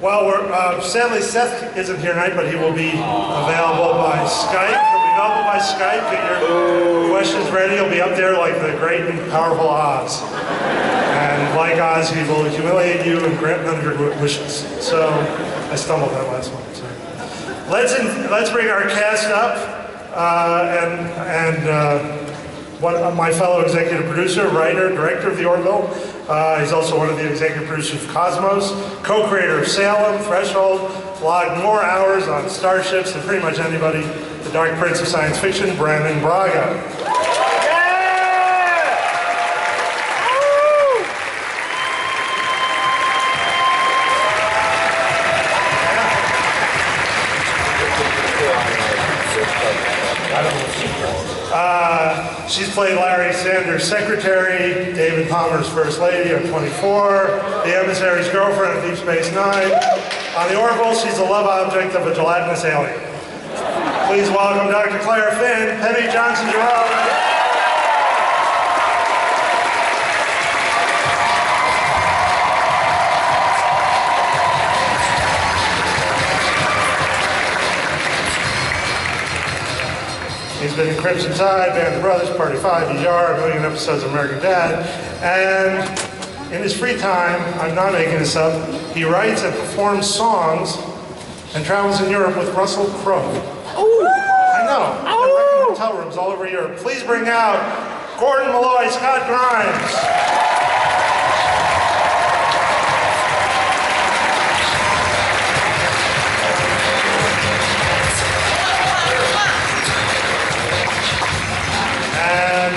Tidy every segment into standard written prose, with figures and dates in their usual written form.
Well, sadly Seth isn't here tonight, but he will be available by Skype. He'll be available by Skype. Get your questions ready. He'll be up there like the great and powerful Oz. And like Oz, he will humiliate you and grant none of your wishes. So, I stumbled that last one. So. Let's bring our cast up. My fellow executive producer, writer, director of the Orville. He's also one of the executive producers of Cosmos, co-creator of Salem, Threshold, logged more hours on starships than pretty much anybody, the Dark Prince of Science Fiction, Brandon Braga. She's played Larry Sanders' secretary, David Palmer's first lady on 24, the emissary's girlfriend on Deep Space Nine. On the Orville, she's the love object of a gelatinous alien. Please welcome Dr. Claire Finn, Penny Johnson-Jerome. He's been in Crimson Tide, Band of Brothers, Party 5, ER, a million episodes of American Dad. And in his free time, I'm not making this up, he writes and performs songs and travels in Europe with Russell Crowe. I know, I've been wrecking hotel rooms all over Europe. Please bring out Gordon Malloy, Scott Grimes.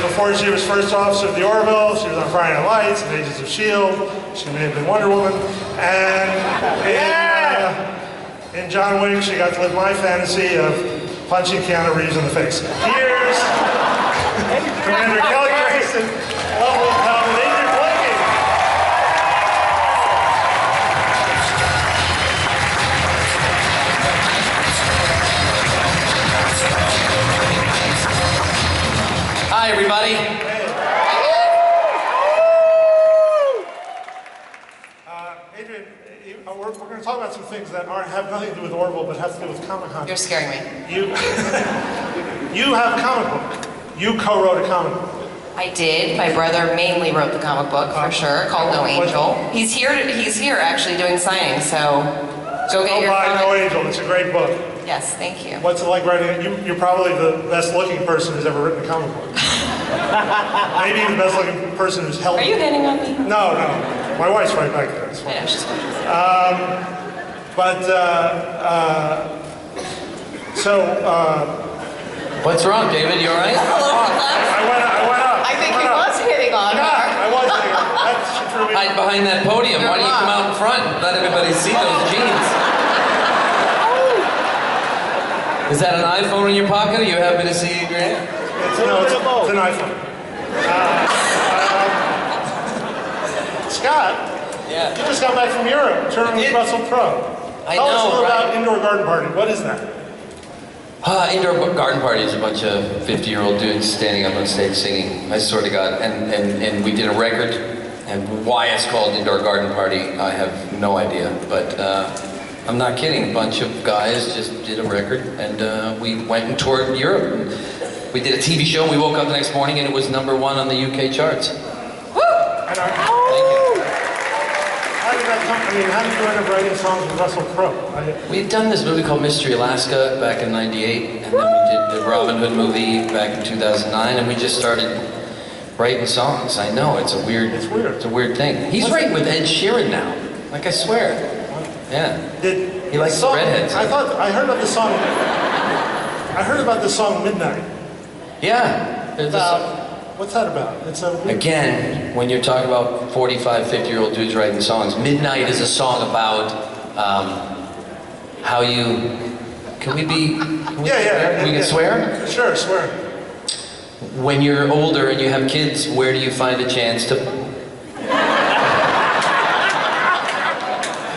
Before she was first officer of the Orville, she was on Friday Night Lights and Agents of S.H.I.E.L.D. She may have been Wonder Woman. And in John Wick, she got to live my fantasy of punching Keanu Reeves in the face. Here's Commander Kelly Grayson, lovely talented Adrianne Palicki. Hi, everybody. Adrianne, we're going to talk about some things that have nothing to do with Orville, but have to do with Comic-Con. You're scaring me. You have a comic book. You co-wrote a comic book. I did. My brother mainly wrote the comic book, for sure, called No Angel. He's here actually doing signings, so go get your comic. No Angel. It's a great book. Yes, thank you. What's it like writing it? You're probably the best looking person who's ever written a comic book. Maybe the best looking person who's helped. Are you hitting on me? No, no. My wife's right back there. It's fine. Yeah, she's fine. What's wrong, David? You all right? I went up. I think he was hitting on her. I was hitting on her. She threw me. Hide behind that podium. Why don't you come out in front and let everybody see those jeans? Is that an iPhone in your pocket? Are you happy to see Grant? It's an iPhone. Scott, yeah. You just got back from Europe, touring with Russell Crowe. Tell us a little about Indoor Garden Party. What is that? Indoor Garden Party is a bunch of 50-year-old dudes standing up on stage singing. I swear to God. And we did a record, and why it's called Indoor Garden Party, I have no idea. But I'm not kidding. A bunch of guys just did a record, and we went and toured Europe. And we did a TV show. We woke up the next morning, and it was #1 on the UK charts. Woo! Thank you. How did that come? I mean, how did you end up writing songs with Russell Crowe? We had done this movie called Mystery Alaska back in '98, and then we did the Robin Hood movie back in 2009, and we just started writing songs. I know, it's a weird thing. He's writing with Ed Sheeran now. Like, I swear. Yeah. He likes the redheads. I heard about this song. I heard about this song Midnight. Yeah. What's that about? It's a Again, when you're talking about 45, 50-year-old dudes writing songs, Midnight is a song about how you... Can we swear? Sure, swear. When you're older and you have kids, where do you find a chance to...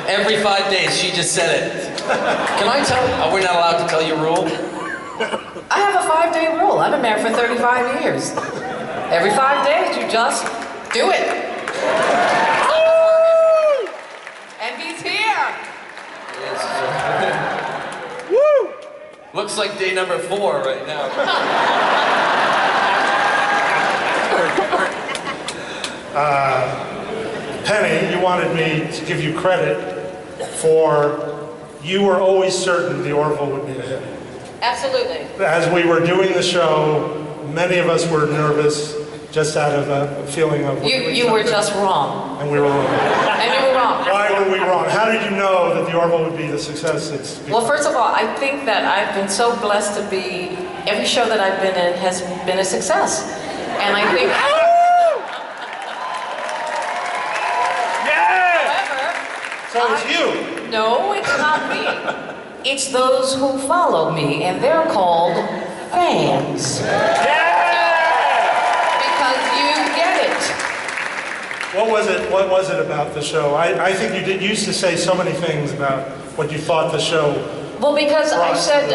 Every 5 days, she just said it. Can I tell? Oh, we're not allowed to tell you a rule? I have a 5-day rule. I've been married for 35 years. Every 5 days, you just do it. And he's here. Woo! Looks like day number 4 right now. Penny, you wanted me to give you credit for, you were always certain the Orville would be a hit. Absolutely. As we were doing the show, many of us were nervous, just out of a feeling of... You were just wrong. And we were wrong. And you were wrong. Why were we wrong? How did you know that the Orville would be the success it's become? Well, first of all, I think that I've been so blessed to be, every show that I've been in has been a success. And I think... So it's you. No, it's not me. It's those who follow me, and they're called fans. Because you get it. What was it about the show? I think you used to say so many things about what you thought the show. Well, because I said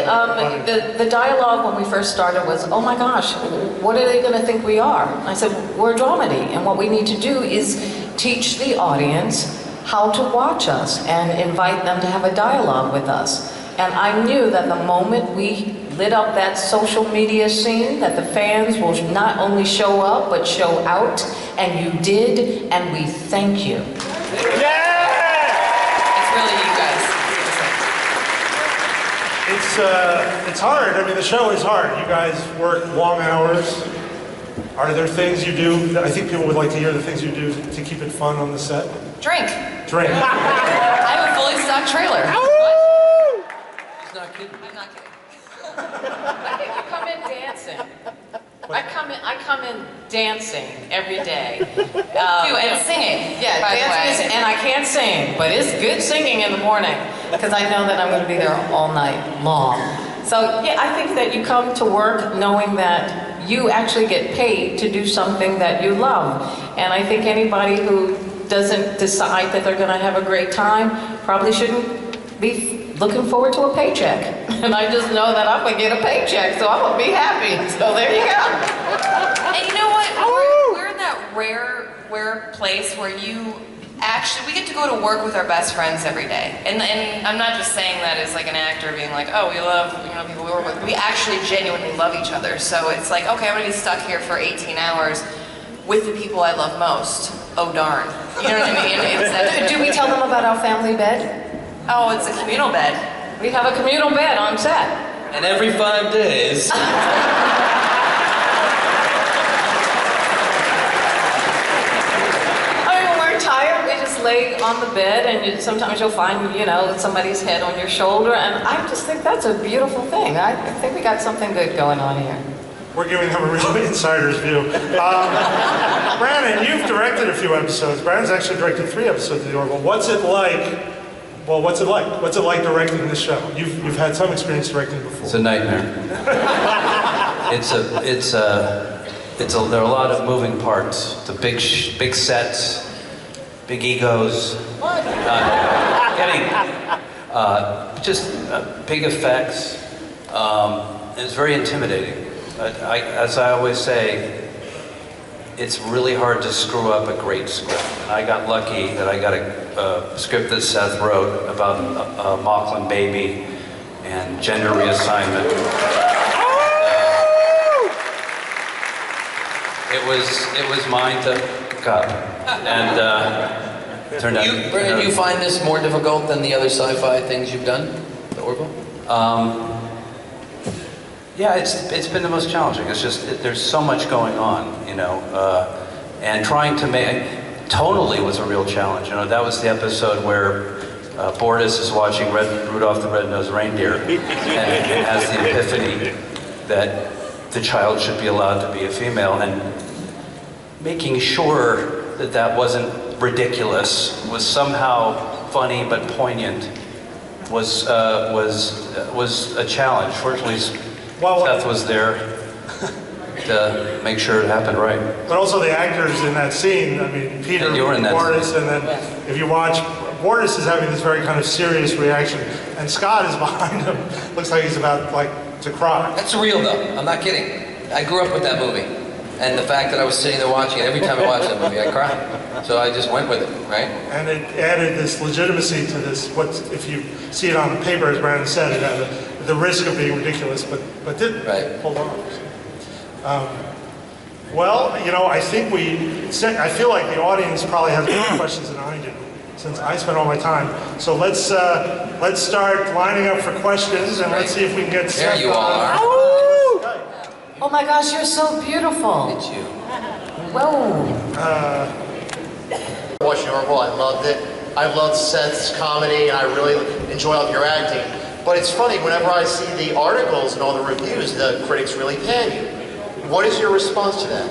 the dialogue when we first started was, oh my gosh, what are they going to think we are? I said, we're a dramedy, and what we need to do is teach the audience how to watch us and invite them to have a dialogue with us. And I knew that the moment we lit up that social media scene, that the fans will not only show up, but show out, and you did, and we thank you. Yeah! It's really you guys. It's hard. I mean, the show is hard. You guys work long hours. Are there things you do? I think people would like to hear the things you do to keep it fun on the set. Drink. Drink. I have a fully stocked trailer. He's not kidding. I'm not kidding. I come in dancing. I come in dancing every day. And singing. Yeah, by the dancing way. and I can't sing, but it's good singing in the morning because I know that I'm going to be there all night long. So yeah, I think that you come to work knowing that you actually get paid to do something that you love. And I think anybody who doesn't decide that they're going to have a great time probably shouldn't be looking forward to a paycheck. And I just know that I'm going to get a paycheck, so I'm going to be happy. So there you go. And you know what? We're in that rare place where we get to go to work with our best friends every day. And I'm not just saying that as like an actor being like, oh, we love people we work with. We actually genuinely love each other. So it's like, okay, I'm going to be stuck here for 18 hours with the people I love most. Oh, darn. You know what I mean? Do we tell them about our family bed? Oh, it's a communal bed. We have a communal bed on set. And every 5 days... Tired, we just lay on the bed, and sometimes you'll find, somebody's head on your shoulder, and I just think that's a beautiful thing. I think we got something good going on here. We're giving them a real insider's view. Brandon, you've directed a few episodes. Brandon's actually directed 3 episodes of The Orville. What's it like? Well, what's it like? What's it like directing this show? You've had some experience directing before. It's a nightmare. There are a lot of moving parts. The big sets. Big egos. What? Just big effects. It's very intimidating. As I always say, it's really hard to screw up a great script. And I got lucky that I got a script that Seth wrote about a Mocklin baby and gender reassignment. It was mine to pick up. And turned out. Brandon, you find this more difficult than the other sci-fi things you've done, the Orville? Yeah, it's been the most challenging. It's just there's so much going on, and trying to make tonally was a real challenge. That was the episode where Bortus is watching Rudolph the Red-Nosed Reindeer and has the epiphany that the child should be allowed to be a female, and making sure that wasn't ridiculous, was somehow funny but poignant, was a challenge. Fortunately, Seth was there to make sure it happened right. But also the actors in that scene, I mean, Peter, Bortus, and then if you watch, Bortus is having this very kind of serious reaction, and Scott is behind him. Looks like he's about to cry. That's real though, I'm not kidding. I grew up with that movie. And the fact that I was sitting there watching it, every time I watch that movie, I cry. So I just went with it, right? And it added this legitimacy to this, what if you see it on the paper, as Brandon said, it had the risk of being ridiculous, but didn't. Right. Hold on. Well, you know, I think I feel like the audience probably has more questions than I do, since I spent all my time. So let's start lining up for questions, and let's see if we can get There you all are. Oh my gosh, you're so beautiful. It's you. Whoa. Watching Orville, I loved it. I loved Seth's comedy, and I really enjoy all of your acting. But it's funny, whenever I see the articles and all the reviews, the critics really pan you. What is your response to that?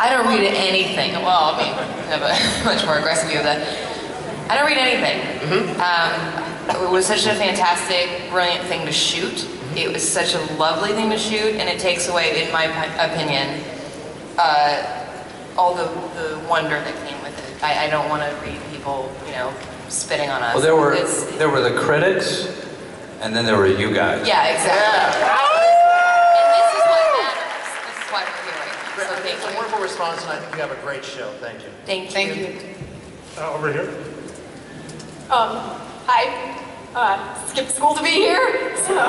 I don't read anything. Well, I mean, I have a much more aggressive view of that. I don't read anything. It was such a fantastic, brilliant thing to shoot. It was such a lovely thing to shoot, and it takes away, in my opinion, all the wonder that came with it. I don't want to read people, you know, spitting on us. Well, there were the critics, and then there were you guys. Yeah, exactly. Yeah. And this is what matters. This is why we're here right now. So thank It's a you. wonderful response, and I think you have a great show. Thank you. Thank you. Over here. I skipped school to be here. So. Woo!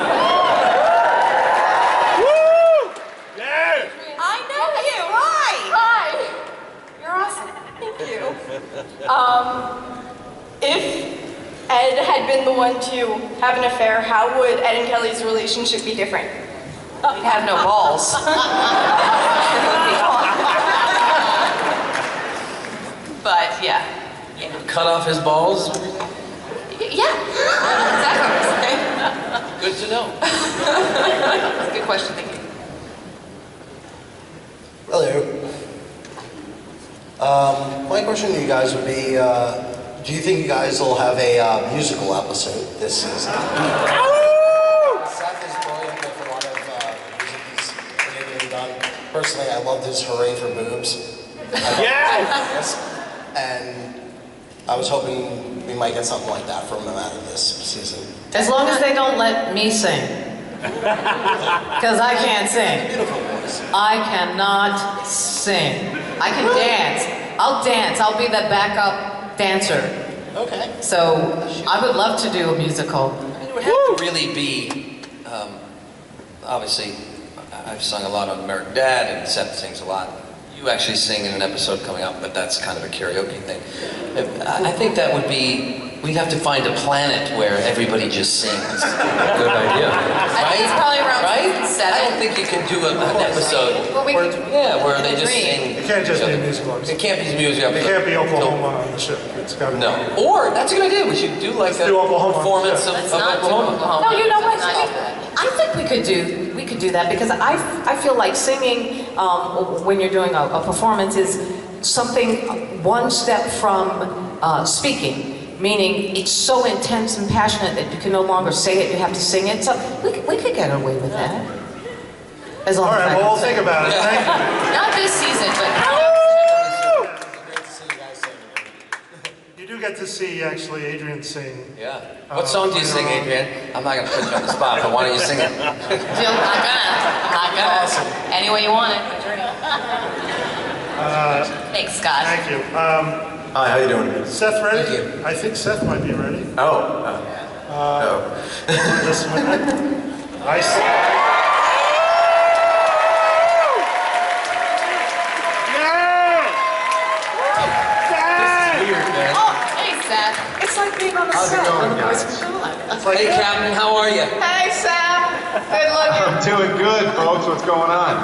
Yeah! I know you. Hi. You're awesome. Thank you. If Ed had been the one to have an affair, how would Ed and Kelly's relationship be different? We'd have no balls. But yeah. Cut off his balls? Yeah. Exactly what I'm saying. Good to know. That's a good question. Thank you. Hello. My question to you guys would be, do you think you guys will have a musical episode this season? Seth is brilliant with a lot of music he's created and done. Personally, I loved his Hooray for Boobs. Yes! And I was hoping we might get something like that from him out of this season. As long as they don't let me sing. Because I can't sing. Beautiful voice. I cannot sing. I can dance. I'll dance. I'll be the backup dancer. Okay. So I would love to do a musical. I mean, it would have to really be, obviously, I've sung a lot on American Dad, and Seth sings a lot. You actually sing in an episode coming up, but that's kind of a karaoke thing. I think that would be, we'd have to find a planet where everybody just sings. Good idea. I think it's probably around Right? season 7. I don't think you can do an episode Well, we where, could- where they just Dream. sing. It can't just be a each other. musical episode. It can't be music. It can't be Oklahoma on the ship. It's got to be. No. Or, that's a good idea, we should do like a do Oklahoma. performance of Let's not do Oklahoma. Oklahoma. No, you know what? Let's not do that. I think we could do that because I feel like singing when you're doing a performance is something one step from speaking. Meaning it's so intense and passionate that you can no longer say it, you have to sing it. So we could get away with that. As long All as right, I well, can we'll sing. think about it. Thank you. Not this season, but Great to see you guys sing. You do get to see, actually, Adrianne sing. Yeah. What song do you sing, Adrianne? I'm not going to put you on the spot, but why don't you sing it? I'm not gonna. Any way you want it. Thanks, Scott. Thank you. Hi, how you doing? Seth ready? Thank you. I think Seth might be ready. This one. I see. Weird, man. Hey, Seth. It's like being on the How's it set. going, guys? It's like, Hey, Captain, how are you? Hey, Sam. Good looking. I'm doing good, folks. What's going on?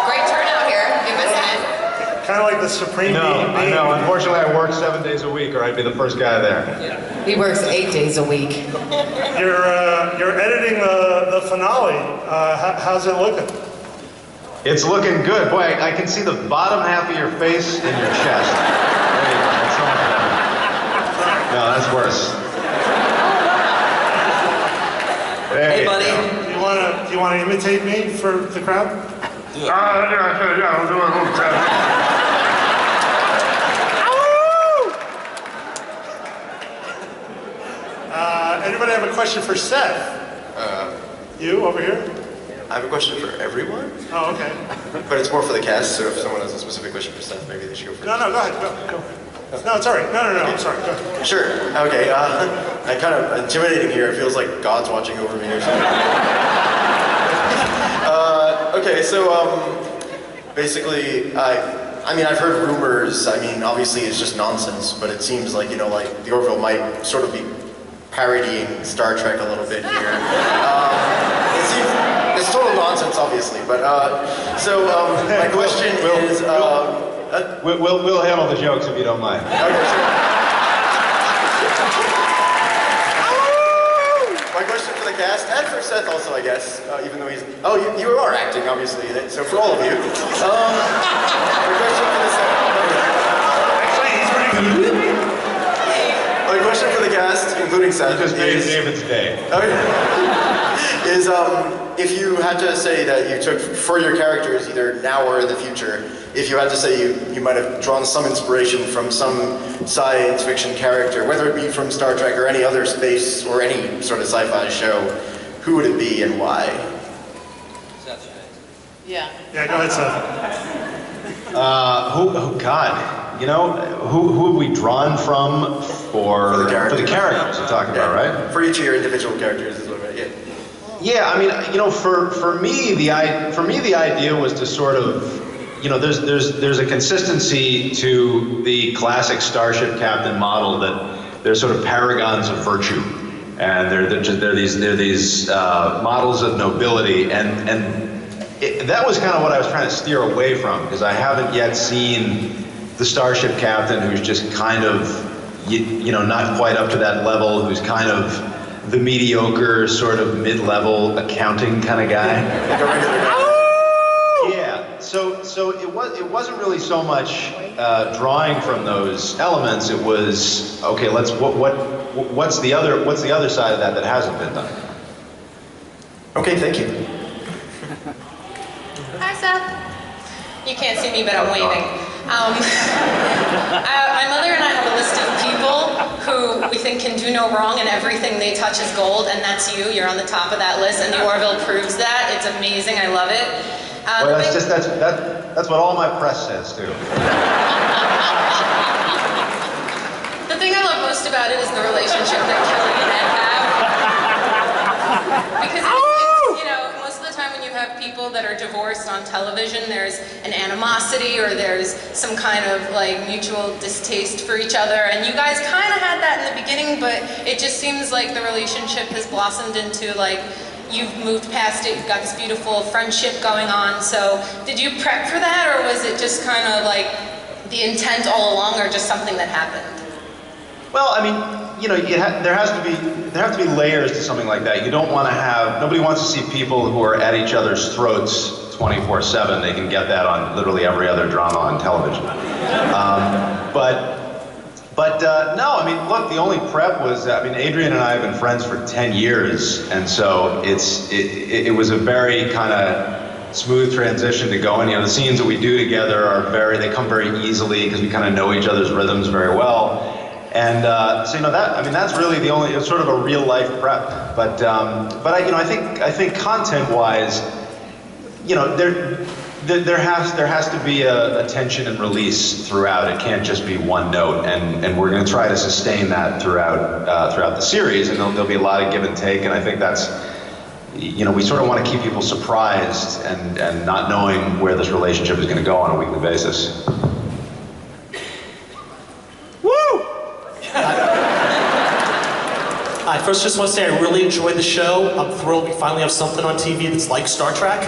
Great turnout here. Give us a kind of like the Supreme No, Being. I know. Unfortunately, I work 7 days a week, or I'd be the first guy there. He works 8 days a week. You're editing the finale. How's it looking? It's looking good. Boy, I can see the bottom half of your face and your chest. There you go. That's so much better. No, that's worse. There Hey, you buddy. go. Do you want to imitate me for the crowd? Yeah, I'll do a little tap. Anybody have a question for Seth? You over here? I have a question for everyone. Oh, okay. But it's more for the cast, so if someone has a specific question for Seth, maybe they should go first. No, go ahead. Go. No, it's all right. No, I'm sorry. Go ahead. Sure. Okay. I kind of intimidating here. It feels like God's watching over me or something. Okay, so basically, I mean, I've heard rumors. I mean, obviously, it's just nonsense, but it seems like like the Orville might sort of be parodying Star Trek a little bit here. It's total nonsense, obviously, but so my question is. We'll handle the jokes if you don't mind. Okay, sure. My question for the cast, and for Seth also, I guess, even though he's... Oh, you are acting, obviously, so for all of you. My question for the Actually, he's pretty good. My question for the cast, including Seth, Just made David's day. Is if you had to say that you took, for your characters, either now or in the future, if you had to say you might have drawn some inspiration from some science fiction character, whether it be from Star Trek or any other space or any sort of sci-fi show, who would it be and why? Yeah. Yeah, go ahead, Seth. God, who have we drawn from for the characters you're talking about, right? For each of your individual characters is what I mean. Yeah, I mean, for me the idea was to sort of, there's a consistency to the classic Starship Captain model that they're sort of paragons of virtue, and they're these models of nobility, and that was kind of what I was trying to steer away from, because I haven't yet seen the Starship Captain who's just kind of, not quite up to that level, who's kind of the mediocre, sort of mid-level accounting kind of guy. Yeah. So it wasn't really so much drawing from those elements. It was okay. What's the other side of that hasn't been done? Okay, thank you. Hi, Seth. You can't see me, but I'm waving. My mother and I have a list of people who we think can do no wrong and everything they touch is gold, and that's you. You're on the top of that list, and the Orville proves that. It's amazing. I love it. Well, that's what all my press says too. The thing I love most about it is the relationship that Kelly and Ed have. Because it's most of the time when you have people that are divorced on television, there's an animosity or there's some kind of mutual distaste for each other. And you guys kind of had that in the beginning, but it just seems like the relationship has blossomed into you've moved past it, you've got this beautiful friendship going on. So did you prep for that, or was it just kind of the intent all along, or just something that happened? Well, I mean, there have to be layers to something like that. You don't want to have, nobody wants to see people who are at each other's throats 24/7. They can get that on literally every other drama on television. But no, I mean, look, the only prep was, Adrianne and I have been friends for 10 years, and so it was a very kind of smooth transition to go in. The scenes that we do together they come very easily because we kind of know each other's rhythms very well. And so that's really the only, it's sort of a real life prep. But I think content-wise, there has to be a tension and release throughout. It can't just be one note, and we're going to try to sustain that throughout the series, and there'll be a lot of give and take, and I think that's, we sort of want to keep people surprised and not knowing where this relationship is going to go on a weekly basis. I first just want to say I really enjoyed the show. I'm thrilled we finally have something on TV that's like Star Trek.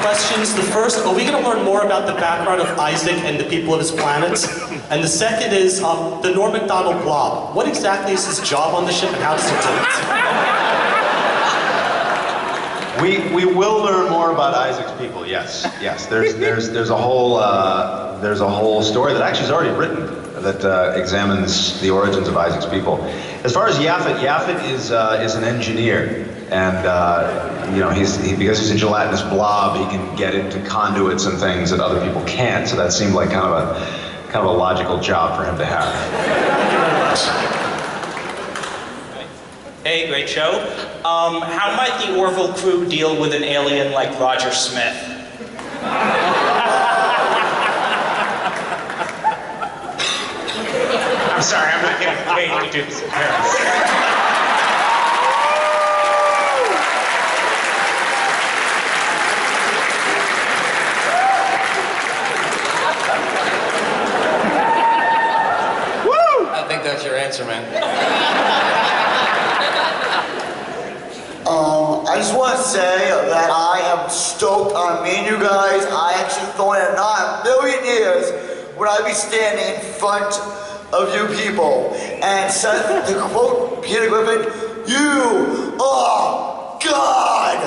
Questions. The first, are we going to learn more about the background of Isaac and the people of his planet? And the second is the Norm Macdonald blob. What exactly is his job on the ship, and how does he do it? We will learn more about Isaac's people. Yes. There's a whole story that actually is already written that examines the origins of Isaac's people. As far as Yaphet is an engineer. And because he's a gelatinous blob, he can get into conduits and things that other people can't. So that seemed like kind of a logical job for him to have. Thank you very much. Hey, great show. How might the Orville crew deal with an alien like Roger Smith? I'm sorry, I'm not getting paid to do this appearance. I think that's your answer, man. I just want to say that I am stoked on meeting you guys. I actually thought in not a million years would I be standing in front of you people. And Seth, to quote Peter Griffin, you are God!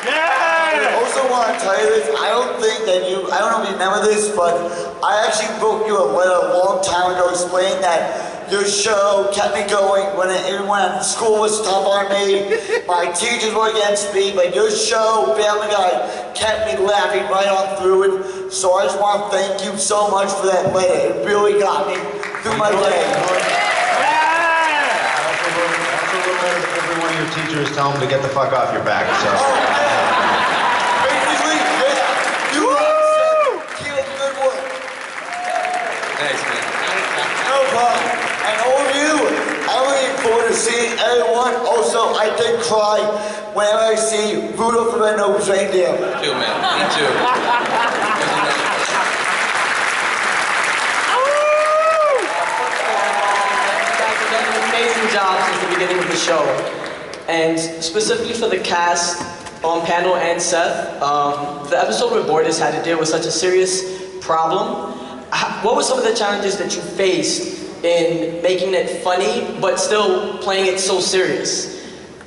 I also want to tell you this, I don't know if you remember this, but I actually wrote you a letter a long time ago explaining that your show kept me going when everyone at school was tough on me, my teachers were against me, but your show, Family Guy, kept me laughing right on through it. So I just want to thank you so much for that letter. It really got me through my day. Every one of your teachers tell them to get the fuck off your back. So. You keep up the good work. Thanks, man. No problem. And all of you, I'm looking forward to seeing everyone. Also, I did cry whenever I see Rudolph the Red-Nosed Reindeer. Me too, man. Me too. Amazing job since the beginning of the show, and specifically for the cast on panel and Seth, the episode where Borders had to deal with such a serious problem. What were some of the challenges that you faced in making it funny but still playing it so serious,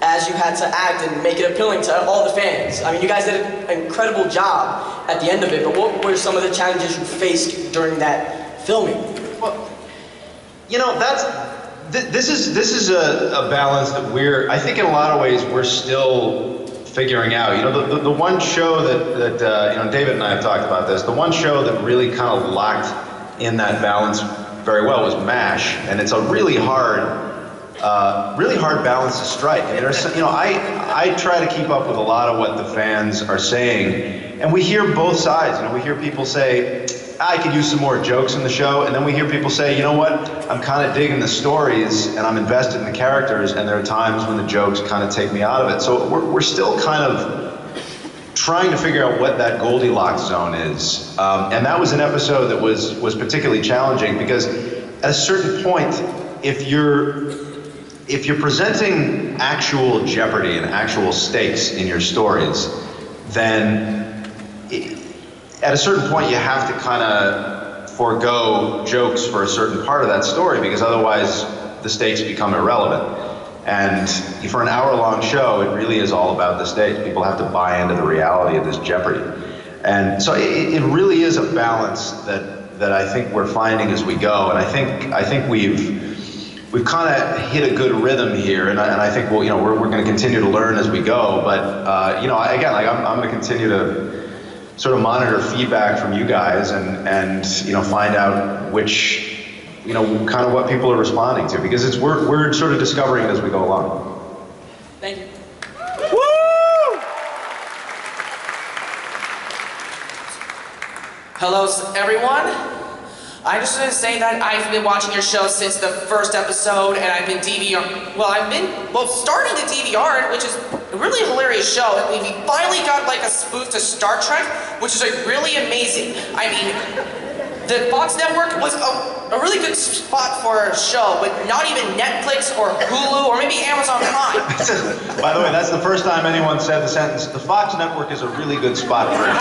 as you had to act and make it appealing to all the fans? I mean, you guys did an incredible job at the end of it, but what were some of the challenges you faced during that filming? Well, you know, this is a balance that I think in a lot of ways we're still figuring out. You know, the one show that you know, David and I have talked about this, the one show that really kind of locked in that balance very well was MASH, and it's a really hard balance to strike. I mean, you know, I try to keep up with a lot of what the fans are saying, and we hear both sides. You know, we hear people say, I could use some more jokes in the show, and then we hear people say, you know what, I'm kind of digging the stories and I'm invested in the characters, and there are times when the jokes kind of take me out of it. So we're still kind of trying to figure out what that Goldilocks zone is. And that was an episode that was particularly challenging because at a certain point, if you're presenting actual jeopardy and actual stakes in your stories, then at a certain point you have to kind of forego jokes for a certain part of that story, because otherwise the stakes become irrelevant. And for an hour-long show, it really is all about the stakes. People have to buy into the reality of this jeopardy. And so it really is a balance that I think we're finding as we go. And I think we've kind of hit a good rhythm here, and I think we're going to continue to learn as we go. But you know, again, like I'm going to continue to sort of monitor feedback from you guys and you know, find out which, you know, kind of what people are responding to, because we're sort of discovering it as we go along. Thank you. Woo! Hello, everyone. I just want to say that I've been watching your show since the first episode, and I've been starting to DVR it, which is a really hilarious show. And we finally got like a spoof to Star Trek, which is like really amazing. I mean, the Fox Network was a really good spot for a show, but not even Netflix or Hulu or maybe Amazon Prime. By the way, that's the first time anyone said the sentence, the Fox Network is a really good spot for it.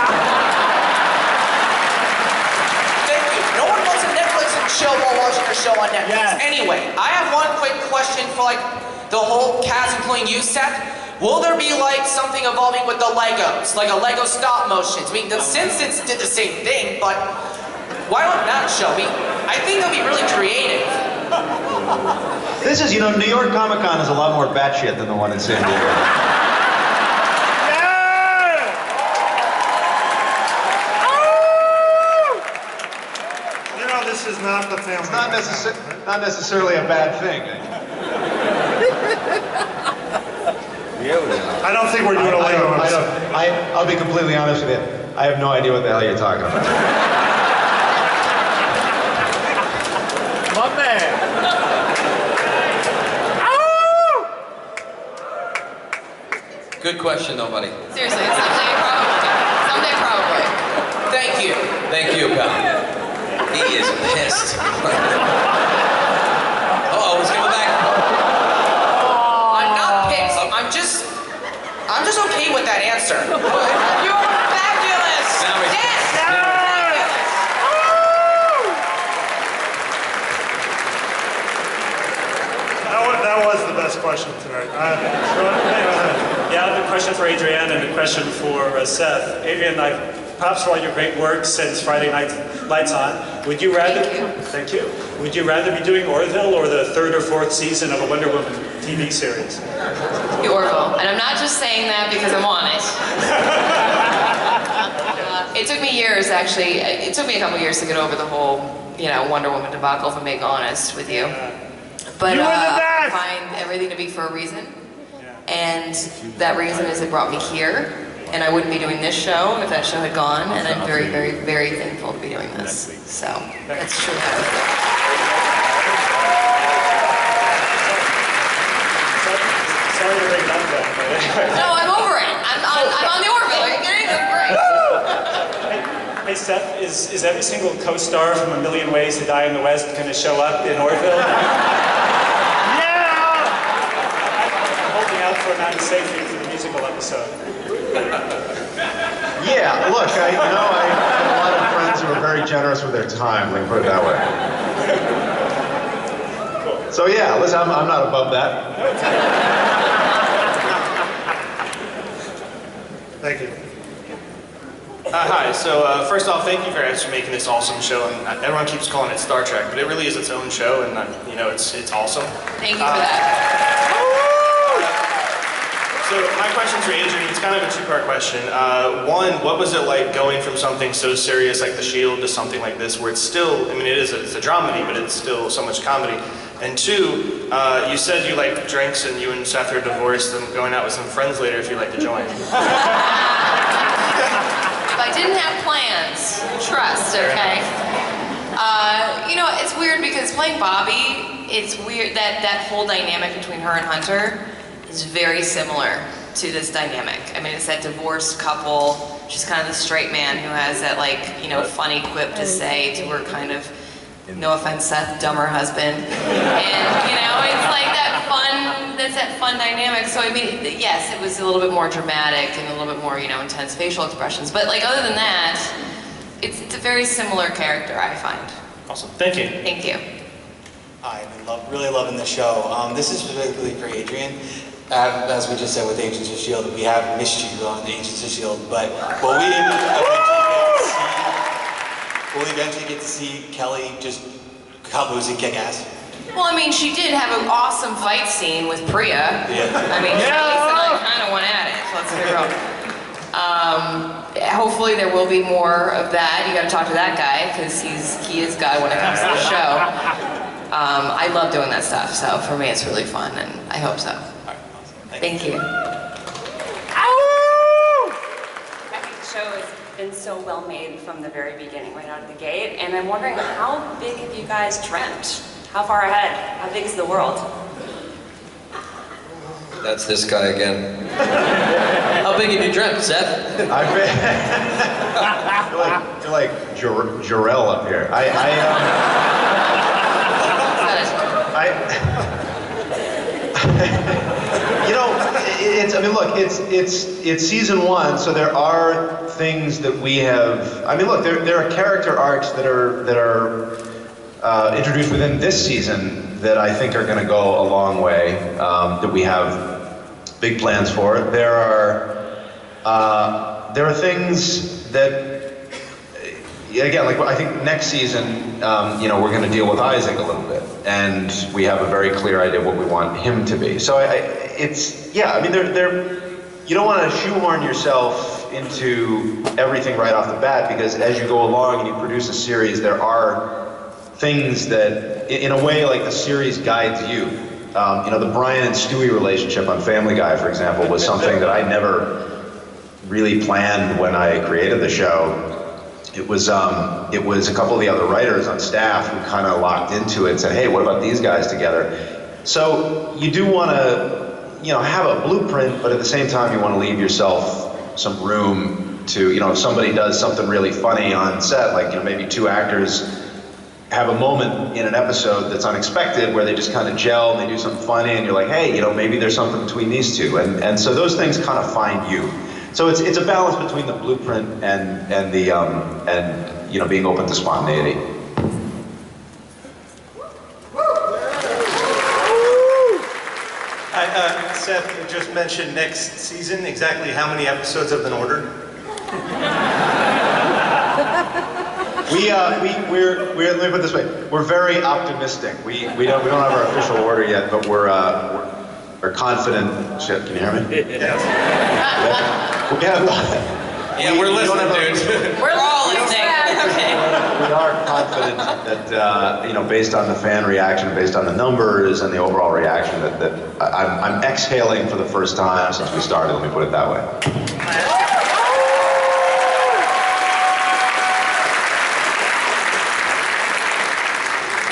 Show while watching your show on Netflix. Yes. Anyway, I have one quick question for like the whole cast, including you, Seth. Will there be like something evolving with the Legos, like a Lego stop motions? I mean, the Simpsons did the same thing, but why not that show? I think it'll be really creative. This is, you know, New York Comic Con is a lot more batshit than the one in San Diego. This is not the family it's not necessarily a bad thing. I don't think we're doing a Lego episode. I'll be completely honest with you. I have no idea what the hell you're talking about. My man. Good question, though, buddy. Seriously, someday probably. Someday probably. Thank you. Thank you, pal. He is pissed. Uh-oh, he's coming back. I'm not pissed. I'm just okay with that answer. You're fabulous. Yes. That was the best question tonight. Yeah, I have a question for Adrianne and a question for Seth. Adrianne, props for all your great work since Friday Night Lights On. Would you rather? Thank you. Would you rather be doing Orville or the 3rd or 4th season of a Wonder Woman TV series? The Orville, and I'm not just saying that because I'm on it. It took me years, actually. It took me a couple years to get over the whole, Wonder Woman debacle, if I'm being honest with you. But I find everything to be for a reason, and that reason is it brought me here, and I wouldn't be doing this show if that show had gone, and I'm very, very, very thankful to be doing this. So, that's true. Sorry to bring it up then, but anyway. No, I'm over it. I'm on the Orville. Are you kidding? That's great. Hey Seth, is every single co-star from A Million Ways to Die in the West going to show up in Orville? Yeah! I'm holding out for a man safety for the musical episode. Yeah, look, I have a lot of friends who are very generous with their time, let me put it that way. So yeah, listen, I'm not above that. Thank you. Hi, so first off, thank you guys for making this awesome show, and everyone keeps calling it Star Trek, but it really is its own show, and it's awesome. Thank you for that. So my question's for Adrianne. It's kind of a two-part question. One, what was it like going from something so serious like The Shield to something like this, where it's still, it's a dramedy, but it's still so much comedy? And two, you said you like drinks and you and Seth are divorced and going out with some friends later if you'd like to join. If I didn't have plans, trust, okay? It's weird because playing Bobby, it's weird that whole dynamic between her and Hunter is very similar to this dynamic. It's that divorced couple. She's kind of the straight man who has that funny quip to say to her kind of, no offense, Seth, dumber husband. And, it's like that fun dynamic. So, yes, it was a little bit more dramatic and a little bit more, intense facial expressions. But, other than that, it's a very similar character, I find. Awesome. Thank you. Thank you. Hi, I've been really loving the show. This is specifically for Adrianne. As we just said with Agents of S.H.I.E.L.D., we have missed you on Agents of S.H.I.E.L.D., but we'll eventually get to see Kelly just cut loose and kick ass. Well, she did have an awesome fight scene with Priya. Yeah. She kind of went at it, so let's figure out. Hopefully there will be more of that. You got to talk to that guy, because he is guy when it comes to the show. I love doing that stuff, so for me it's really fun, and I hope so. Thank you. I think the show has been so well made from the very beginning, right out of the gate, and I'm wondering, how big have you guys dreamt? How far ahead? How big is the world? That's this guy again. How big have you dreamt, Seth? I've been... you're like Jarrell up here. It's season 1, so there are things that we have. There are character arcs that are introduced within this season that I think are going to go a long way. That we have big plans for. There are things that. Again, I think next season, we're going to deal with Isaac a little bit, and we have a very clear idea of what we want him to be. So you don't want to shoehorn yourself into everything right off the bat, because as you go along and you produce a series, there are things that, in a way, like the series guides you. You know, the Brian and Stewie relationship on Family Guy, for example, was something that I never really planned when I created the show. It was a couple of the other writers on staff who kind of locked into it and said, hey, what about these guys together? So you do want to, you know, have a blueprint, but at the same time you want to leave yourself some room to, you know, if somebody does something really funny on set, like, you know, maybe two actors have a moment in an episode that's unexpected where they just kind of gel and they do something funny and you're like, hey, you know, maybe there's something between these two. And so those things kind of find you. So it's a balance between the blueprint and the you know, being open to spontaneity. Seth, you just mentioned next season. Exactly how many episodes have been ordered? Let me put it this way. We're very optimistic. We don't have our official order yet, but we're confident. Shit, can you hear me? Yes. Yeah, we're listening, dude. We're all listening. Okay. We are confident that, you know, based on the fan reaction, based on the numbers and the overall reaction, that I'm exhaling for the first time since we started. Let me put it that way.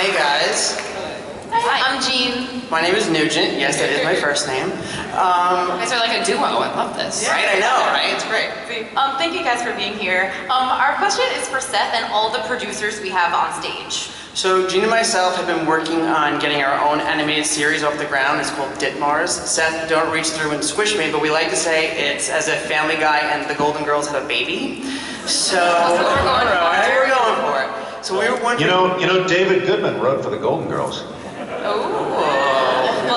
Hey guys. Hi. I'm Jean. My name is Nugent. Yes, that is my first name. You guys are like a duo. I love this. Right, I know, right? It's great. Thank you guys for being here. Our question is for Seth and all the producers we have on stage. So Jean and myself have been working on getting our own animated series off the ground. It's called Ditmars. Seth, don't reach through and squish me, but we like to say it's as if Family Guy and the Golden Girls had a baby. So that's what we're going for. So we were wondering. You know, David Goodman wrote for the Golden Girls.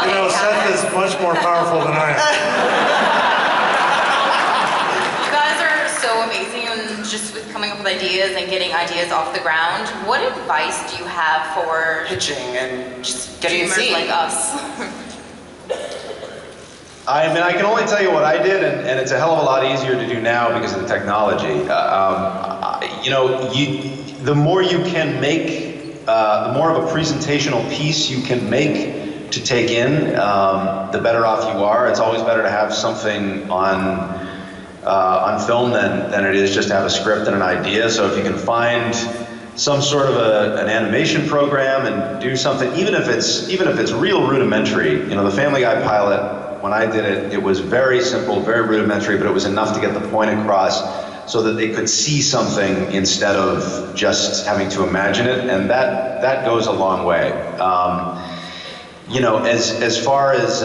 You know, Seth is much more powerful than I am. You guys are so amazing and just with coming up with ideas and getting ideas off the ground. What advice do you have for pitching and just getting dreamers like us? I mean, I can only tell you what I did, and it's a hell of a lot easier to do now because of the technology. You know, the more you can make, the more of a presentational piece you can make to take in, the better off you are. It's always better to have something on film than it is just to have a script and an idea. So if you can find some sort of an animation program and do something, even if it's real rudimentary. You know, the Family Guy pilot, when I did it, it was very simple, very rudimentary, but it was enough to get the point across so that they could see something instead of just having to imagine it, and that goes a long way. You know, as far as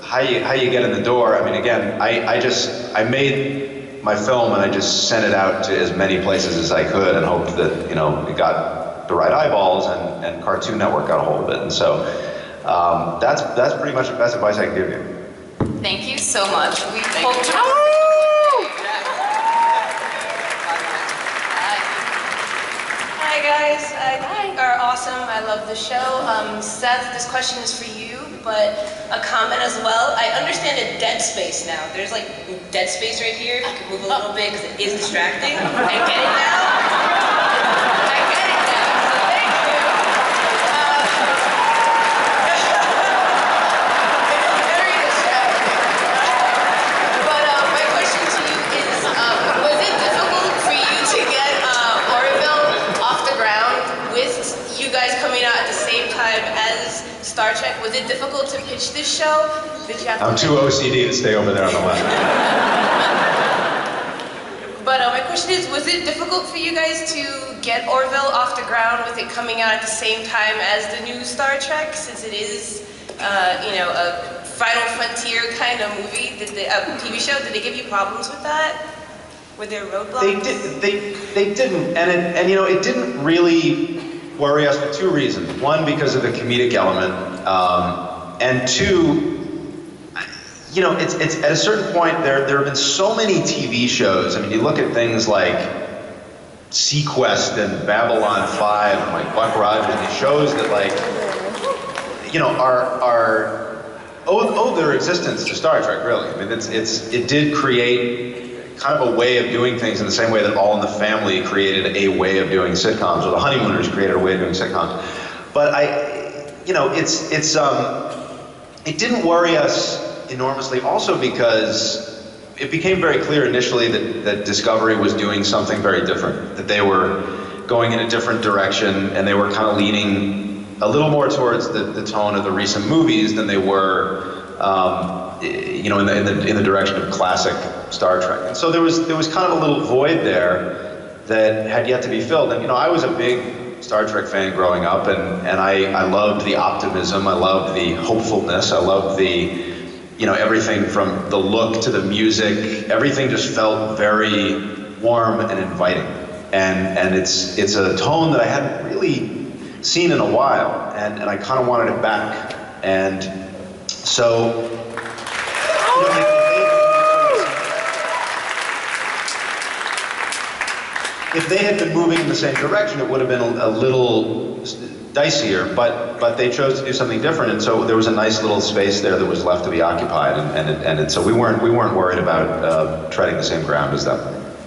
how you get in the door, I mean, again, I made my film and I just sent it out to as many places as I could and hoped that, you know, it got the right eyeballs and Cartoon Network got a hold of it, and so that's pretty much the best advice I can give you. Thank you so much. We hope to. Hi guys, you are awesome. I love the show. Seth, this question is for you, but a comment as well. I understand a dead space now. There's like dead space right here. If you can move a little bit because it is distracting. I get it now. Star Trek, was it difficult to pitch this show? Did you have to I'm too OCD to stay over there on the left. But my question is, was it difficult for you guys to get Orville off the ground with it coming out at the same time as the new Star Trek, since it is, you know, a Final Frontier kind of movie? TV show? Did they give you problems with that? Were there roadblocks? They didn't, and you know, it didn't really worry us for two reasons. One, because of the comedic element, and two, you know, it's at a certain point there have been so many TV shows. I mean, you look at things like Sequest and Babylon 5 and like Buck Rogers, these shows that, like, you know, owe their existence to Star Trek, really. I mean, it did create kind of a way of doing things in the same way that All in the Family created a way of doing sitcoms, or the Honeymooners created a way of doing sitcoms. But it didn't worry us enormously, also because it became very clear initially that Discovery was doing something very different, that they were going in a different direction, and they were kind of leaning a little more towards the tone of the recent movies than they were, in the direction of classic Star Trek. And so there was kind of a little void there that had yet to be filled. And I was a big Star Trek fan growing up, and I loved the optimism, I loved the hopefulness, I loved the, everything from the look to the music, everything just felt very warm and inviting. And it's a tone that I hadn't really seen in a while, and I kind of wanted it back. And so, if they had been moving in the same direction, it would have been a little dicier, but they chose to do something different, and so there was a nice little space there that was left to be occupied, and so we weren't worried about treading the same ground as them.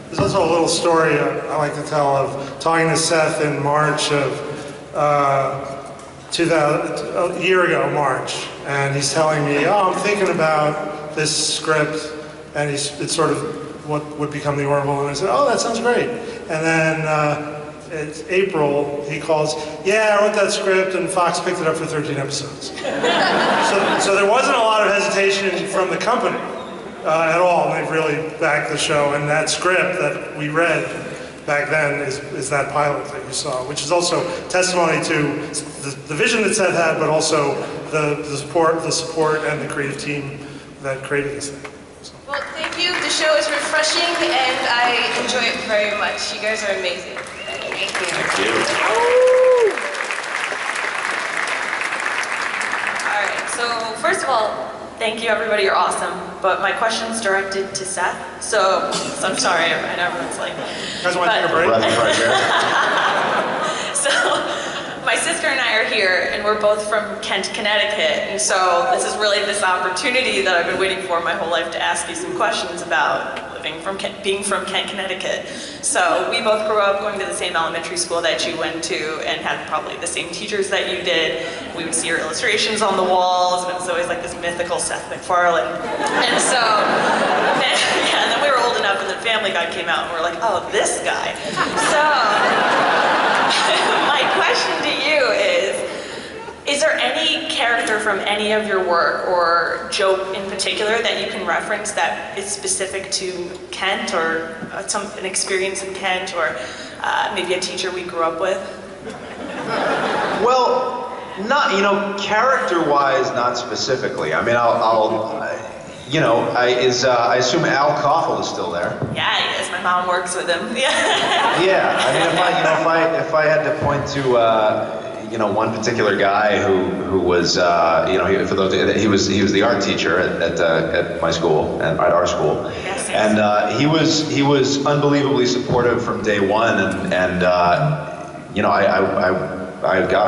There's also a little story I like to tell of talking to Seth in March of a year ago, March, and he's telling me, I'm thinking about this script, and it's sort of what would become the Orville, and I said, that sounds great. And then it's April, he calls, I wrote that script, and Fox picked it up for 13 episodes. So there wasn't a lot of hesitation from the company at all, and they've really backed the show, and that script that we read back then is that pilot that you saw, which is also testimony to the vision that Seth had, but also the support and the creative team that created this thing. Well, thank you. The show is refreshing, and I enjoy it very much. You guys are amazing. Thank you. Thank you. All right, so first of all, thank you, everybody. You're awesome. But my question's directed to Seth. So I'm sorry. I know everyone's like... You guys want to take a break? So my sister and I are here, and we're both from Kent, Connecticut. And so this is really this opportunity that I've been waiting for my whole life to ask you some questions about being from Kent, Connecticut. So we both grew up going to the same elementary school that you went to and had probably the same teachers that you did. We would see your illustrations on the walls, and it was always like this mythical Seth McFarlane. And so, then we were old enough, and then Family Guy came out, and we were like, oh, this guy. So, my question to you is there any character from any of your work or joke in particular that you can reference that is specific to Kent, or an experience in Kent, or maybe a teacher we grew up with? Well, not, character-wise, not specifically. I mean, I assume Al Koffel is still there. Yeah, he is. My mom works with him. Yeah, I mean, if I had to point to, one particular guy who was, he was the art teacher at my school, at our school, and he was unbelievably supportive from day one, and I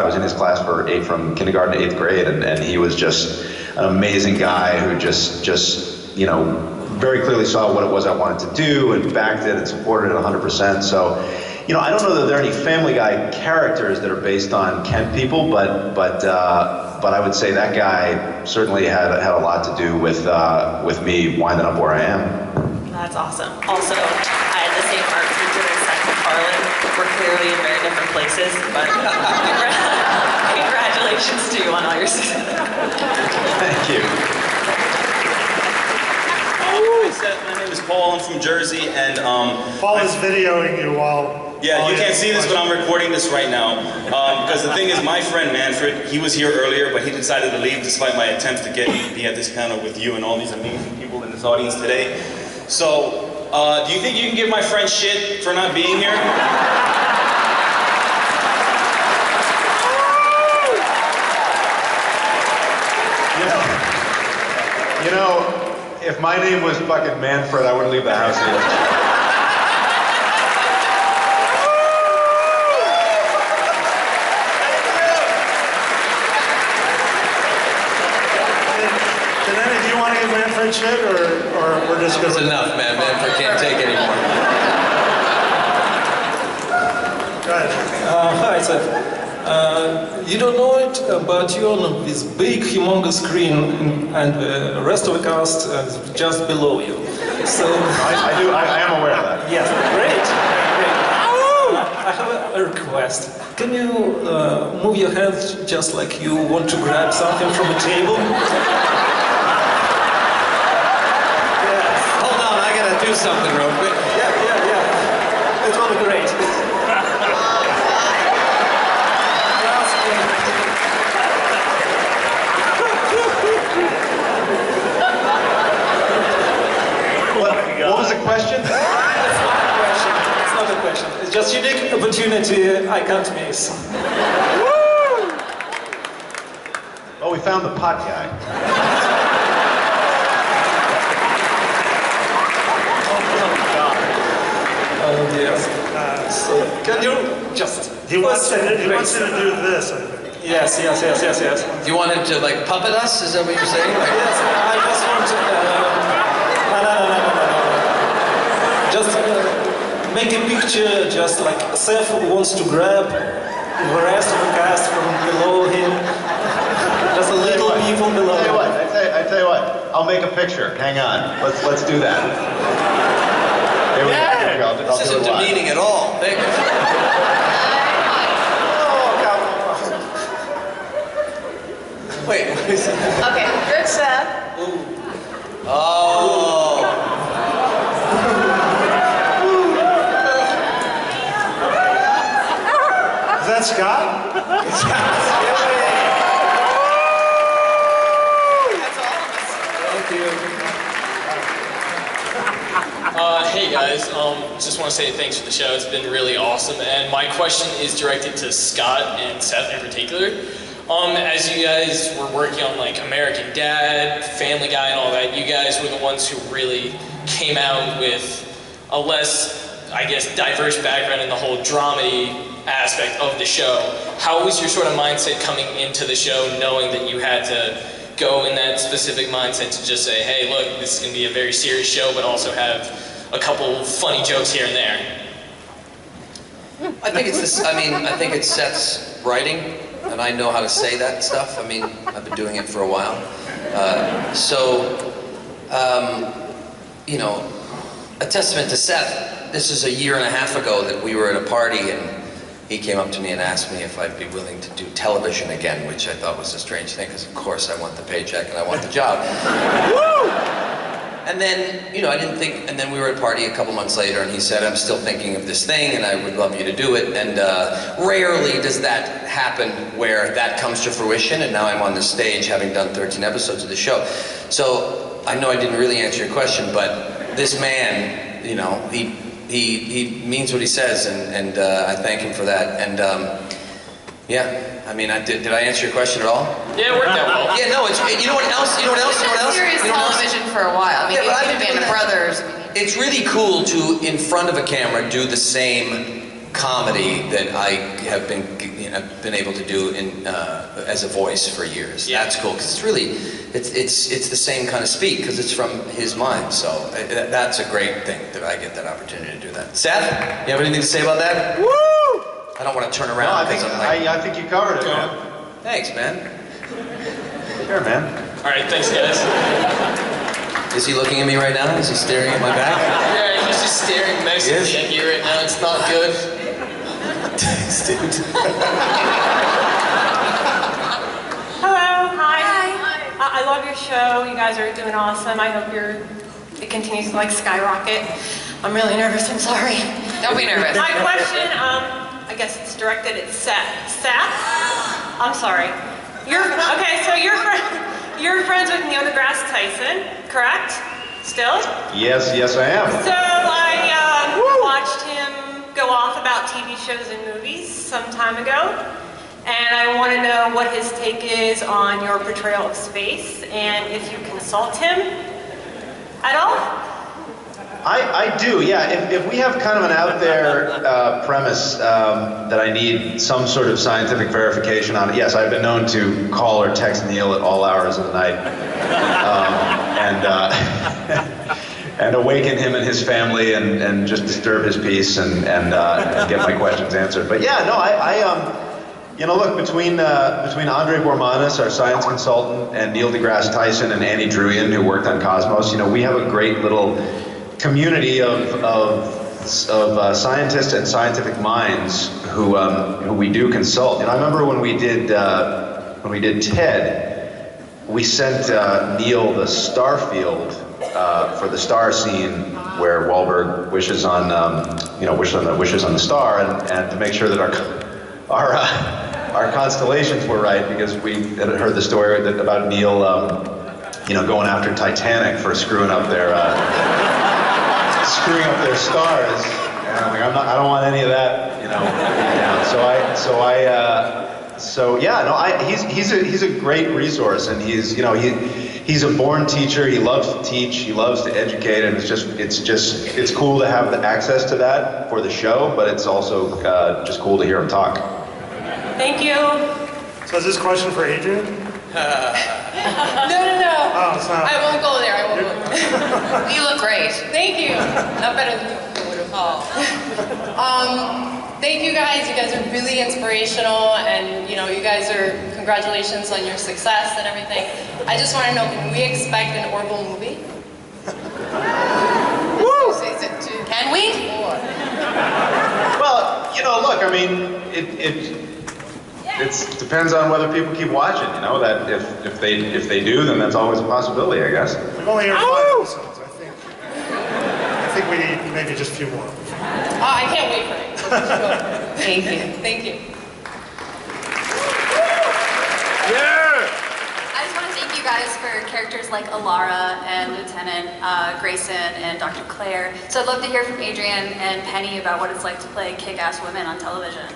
was in his class from kindergarten to 8th grade, and he was just an amazing guy who just very clearly saw what it was I wanted to do and backed it and supported it 100%. So, I don't know that there are any Family Guy characters that are based on Kent people, but I would say that guy certainly had a lot to do with me winding up where I am. That's awesome. Also, I had the same art teacher as Seth McFarlane. We're clearly in very different places, but congratulations to you on all your success. Thank you. Hi Seth, my name is Paul. I'm from Jersey, and Paul is videoing you while... Yeah, you can't see this, but I'm recording this right now. Because the thing is, my friend Manfred, he was here earlier, but he decided to leave despite my attempts to be at this panel with you and all these amazing people in this audience today. So, do you think you can give my friend shit for not being here? If my name was fucking Manfred, I wouldn't leave the house either. Danetta, do you want to give Manfred that shit, or we're just That's gonna... enough, man. Manfred can't take anymore. Go ahead. Hi, Seth. You don't know it, but you're on this big, humongous screen, and the rest of the cast is just below you. So I do. I am aware of that. Yes, great. I have a request. Can you move your hands just like you want to grab something from a table? Hold on, I gotta do something real quick. Yeah. It will be great. What was the question? It's not a question. It's just unique opportunity I can't miss. Oh, we found the pot guy. Oh dear. So, can you just... He wants you to do this, I think. Yes. Do you want him to like puppet us? Is that what you're saying? Like, Yes, I just want to... No. Just make a picture, just like Seth wants to grab the rest of the cast from below him. Just a little people below. I tell you what. I'll make a picture. Hang on. Let's do that. Here we go. this isn't demeaning at all. Thank you. Wait, what is it? Okay, good, Seth. Oh. Is that Scott? Thank you. Hey guys, just want to say thanks for the show. It's been really awesome. And my question is directed to Scott and Seth in particular. As you guys were working on like American Dad, Family Guy and all that, you guys were the ones who really came out with a less, I guess, diverse background in the whole dramedy aspect of the show. How was your sort of mindset coming into the show, knowing that you had to go in that specific mindset to just say, hey, look, this is going to be a very serious show, but also have a couple funny jokes here and there? I think it's this. I think it's Seth's writing, and I know how to say that stuff. I mean, I've been doing it for a while. You know, a testament to Seth. This is a year and a half ago that we were at a party, and he came up to me and asked me if I'd be willing to do television again, which I thought was a strange thing, because of course I want the paycheck and I want the job. Woo! And then, you know, I didn't think, and then we were at a party a couple months later, and he said, I'm still thinking of this thing, and I would love you to do it. And rarely does that happen where that comes to fruition, and now I'm on the stage having done 13 episodes of the show. So I know I didn't really answer your question, but this man, you know, he means what he says, and I thank him for that. And yeah, I mean, did I answer your question at all? Yeah, it worked out well. Yeah, no, it's, you know what else? Serious television for a while. I mean, Yeah, but you've been Band of Brothers. It's really cool to, in front of a camera, do the same comedy that I have been able to do in as a voice for years. Yeah. That's cool, because it's really, it's the same kind of speak, because it's from his mind. So that's a great thing that I get that opportunity to do that. Seth, you have anything to say about that? Woo! I don't want to turn around. No, I think you covered it, man. Thanks, man. Sure, man. All right, thanks, guys. Is he looking at me right now? Is he staring at my back? Yeah, he's just staring menacingly at you right now. It's not good. Thanks, dude. Hello, hi. I love your show. You guys are doing awesome. I hope it continues to like skyrocket. I'm really nervous. I'm sorry. Don't be nervous. My question, I guess it's directed at Seth. Seth? I'm sorry. Okay, so you're friends with Neil deGrasse Tyson, correct? Still? Yes, I am. So I watched him go off about TV shows and movies some time ago, and I want to know what his take is on your portrayal of space, and if you consult him at all? I do, yeah. If we have kind of an out there premise that I need some sort of scientific verification on, yes, I've been known to call or text Neil at all hours of the night. and awaken him and his family and just disturb his peace and get my questions answered. But yeah, no, you know, look, between Andre Bormanis, our science consultant, and Neil deGrasse Tyson and Annie Druyan, who worked on Cosmos, you know, we have a great little community of scientists and scientific minds who we do consult. And I remember when we did TED, we sent Neil the star field for the star scene where Wahlberg wishes on wishes on the star, and to make sure that our constellations were right, because we had heard the story about Neil, going after Titanic for screwing up their stars. And I'm like, I don't want any of that, you know. He's a great resource, and he's a born teacher. He loves to teach. He loves to educate, and it's cool to have the access to that for the show. But it's also just cool to hear him talk. Thank you. So is this question for Adrian? No. Oh, it's not. I won't go there. You look great. Thank you. Not better than you would have. Thank you guys. You guys are really inspirational, and you guys are. Congratulations on your success and everything. I just want to know, can we expect an Orville movie? Woo! Can we? Well, look, I mean, it depends on whether people keep watching. That if they do, then that's always a possibility, I guess. We've only aired 5 episodes, I think we need maybe just a few more. I can't wait for it. Thank you. Thank you. Yeah! I just want to thank you guys for characters like Alara and Lieutenant Grayson and Dr. Claire. So I'd love to hear from Adrianne and Penny about what it's like to play kick-ass women on television.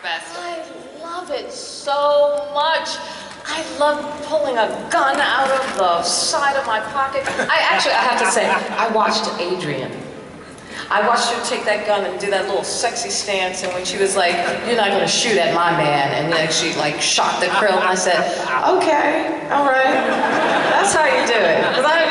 I love it so much. I love pulling a gun out of the side of my pocket. I have to say, I watched Adrianne. I watched her take that gun and do that little sexy stance, and when she was like, "You're not gonna shoot at my man," and then she shot the krill, and I said, "Okay, all right, that's how you do it." Because I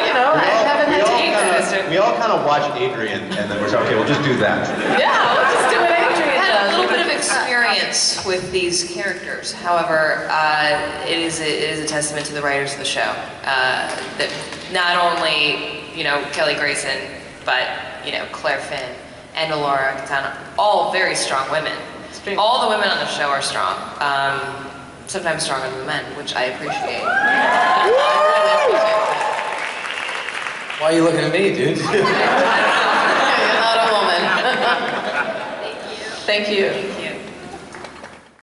haven't had to eat that. We all kind of watch Adrianne, and then we're like, okay, we'll just do that. Yeah, we'll just do what Adrianne I had a does. little bit of experience with these characters. However, it is a testament to the writers of the show that not only Kelly Grayson, but Claire Finn and Alara Katana, all very strong women. All the women on the show are strong. Sometimes stronger than the men, which I appreciate. I really appreciate that. Why are you looking at me, dude? You're not a woman. Thank you. Thank you.